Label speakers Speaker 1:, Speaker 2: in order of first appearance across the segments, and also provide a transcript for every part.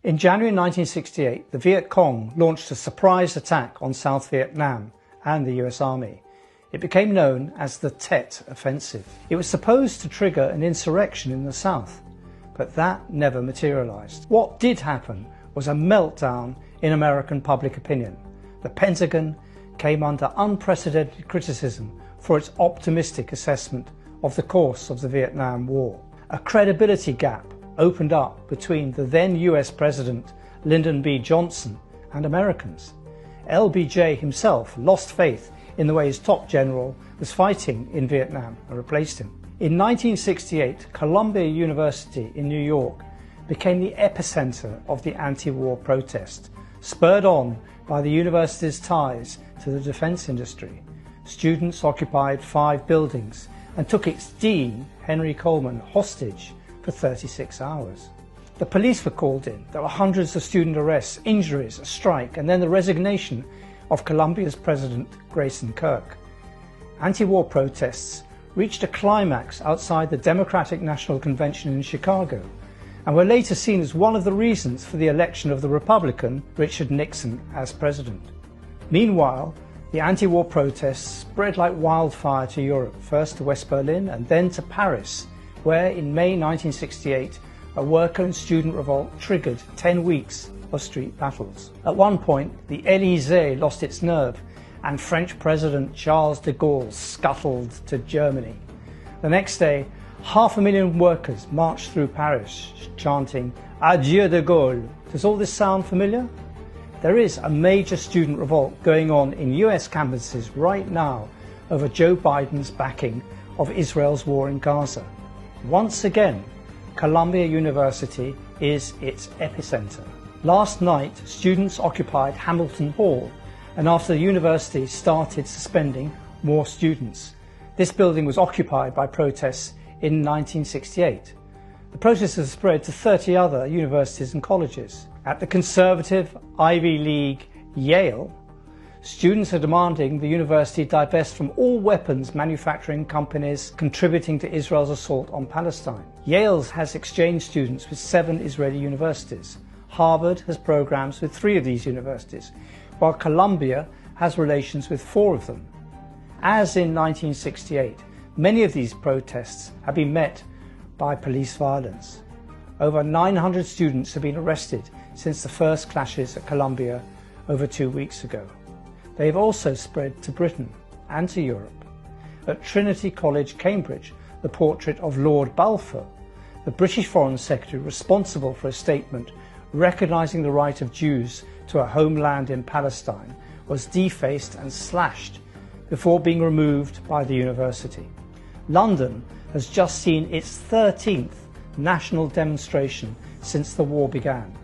Speaker 1: In January 1968, the Viet Cong launched a surprise attack on South Vietnam and the US Army. It became known as the Tet Offensive. It was supposed to trigger an insurrection in the South, but that never materialized. What did happen was a meltdown in American public opinion. The Pentagon came under unprecedented criticism for its optimistic assessment of the course of the Vietnam War. A credibility gap opened up between the then US President Lyndon B. Johnson and Americans. LBJ himself lost faith in the way his top general was fighting in Vietnam and replaced him. In 1968, Columbia University in New York became the epicenter of the anti-war protest, spurred on by the university's ties to the defense industry. Students occupied 5 buildings and took its dean, Henry Coleman, hostage for 36 hours. The police were called in. There were hundreds of student arrests, injuries, a strike, and then the resignation of Columbia's president, Grayson Kirk. Anti-war protests reached a climax outside the Democratic National Convention in Chicago and were later seen as one of the reasons for the election of the Republican Richard Nixon as president. Meanwhile, the anti-war protests spread like wildfire to Europe, first to West Berlin and then to Paris, where in May 1968 a worker and student revolt triggered 10 weeks of street battles. At one point, the Élysée lost its nerve and French President Charles de Gaulle scuttled to Germany. The next day, 500,000 workers marched through Paris chanting "Adieu de Gaulle." Does all this sound familiar? There is a major student revolt going on in US campuses right now over Joe Biden's backing of Israel's war in Gaza. Once again, Columbia University is its epicenter. Last night, students occupied Hamilton Hall, and after the university started suspending more students. This building was occupied by protests in 1968. The protests have spread to 30 other universities and colleges. At the conservative Ivy League Yale, students are demanding the university divest from all weapons manufacturing companies contributing to Israel's assault on Palestine. Yale has exchange students with 7 Israeli universities. Harvard has programs with 3 of these universities, while Columbia has relations with 4 of them. As in 1968, many of these protests have been met by police violence. Over 900 students have been arrested since the first clashes at Columbia over 2 weeks ago. They have also spread to Britain and to Europe. At Trinity College, Cambridge, the portrait of Lord Balfour, the British Foreign Secretary responsible for a statement recognising the right of Jews to a homeland in Palestine, was defaced and slashed before being removed by the university. London has just seen its 13th national demonstration since the war began.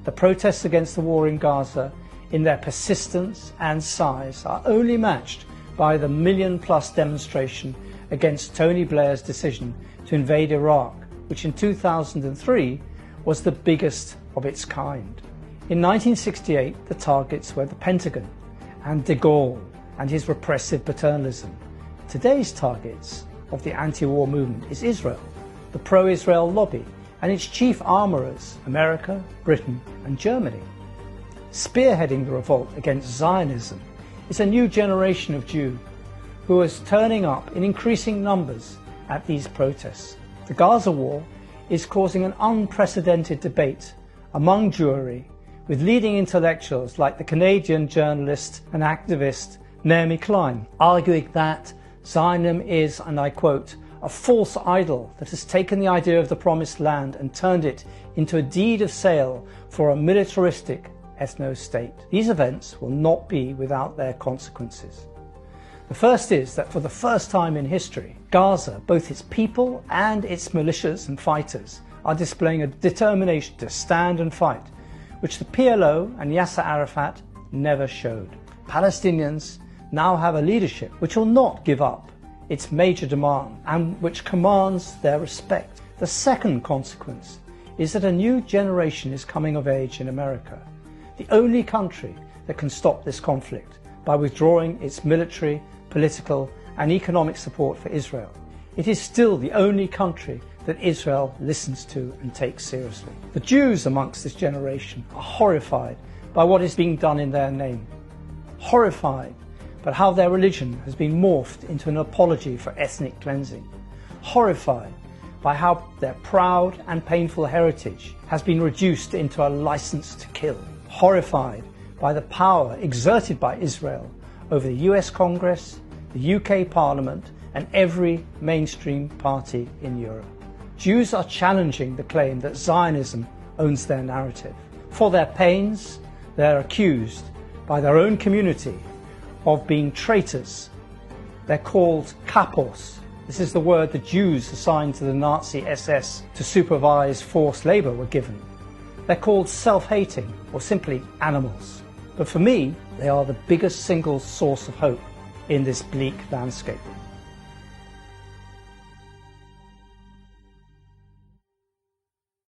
Speaker 1: The protests against the war in Gaza, in their persistence and size, are only matched by the million-plus demonstration against Tony Blair's decision to invade Iraq, which in 2003 was the biggest of its kind. In 1968, the targets were the Pentagon and de Gaulle and his repressive paternalism. Today's targets of the anti-war movement is Israel, the pro-Israel lobby, and its chief armourers, America, Britain and Germany. Spearheading the revolt against Zionism is a new generation of Jew who is turning up in increasing numbers at these protests. The Gaza war is causing an unprecedented debate among Jewry, with leading intellectuals like the Canadian journalist and activist Naomi Klein arguing that Zionism is, and I quote, a false idol that has taken the idea of the promised land and turned it into a deed of sale for a militaristic ethno-state. These events will not be without their consequences. The first is that for the first time in history, Gaza, both its people and its militias and fighters, are displaying a determination to stand and fight, which the PLO and Yasser Arafat never showed. Palestinians now have a leadership which will not give up its major demand and which commands their respect. The second consequence is that a new generation is coming of age in America, the only country that can stop this conflict by withdrawing its military, political and economic support for Israel. it is still the only country that Israel listens to and takes seriously. The Jews amongst this generation are horrified by what is being done in their name, horrified by how their religion has been morphed into an apology for ethnic cleansing, horrified by how their proud and painful heritage has been reduced into a license to kill, horrified by the power exerted by Israel over the US Congress, the UK Parliament and every mainstream party in Europe. Jews are challenging the claim that Zionism owns their narrative. For their pains, they are accused by their own community of being traitors. They're called kapos. This is the word the Jews assigned to the Nazi SS to supervise forced labour were given. They're called self-hating or simply animals. But for me, they are the biggest single source of hope in this bleak landscape.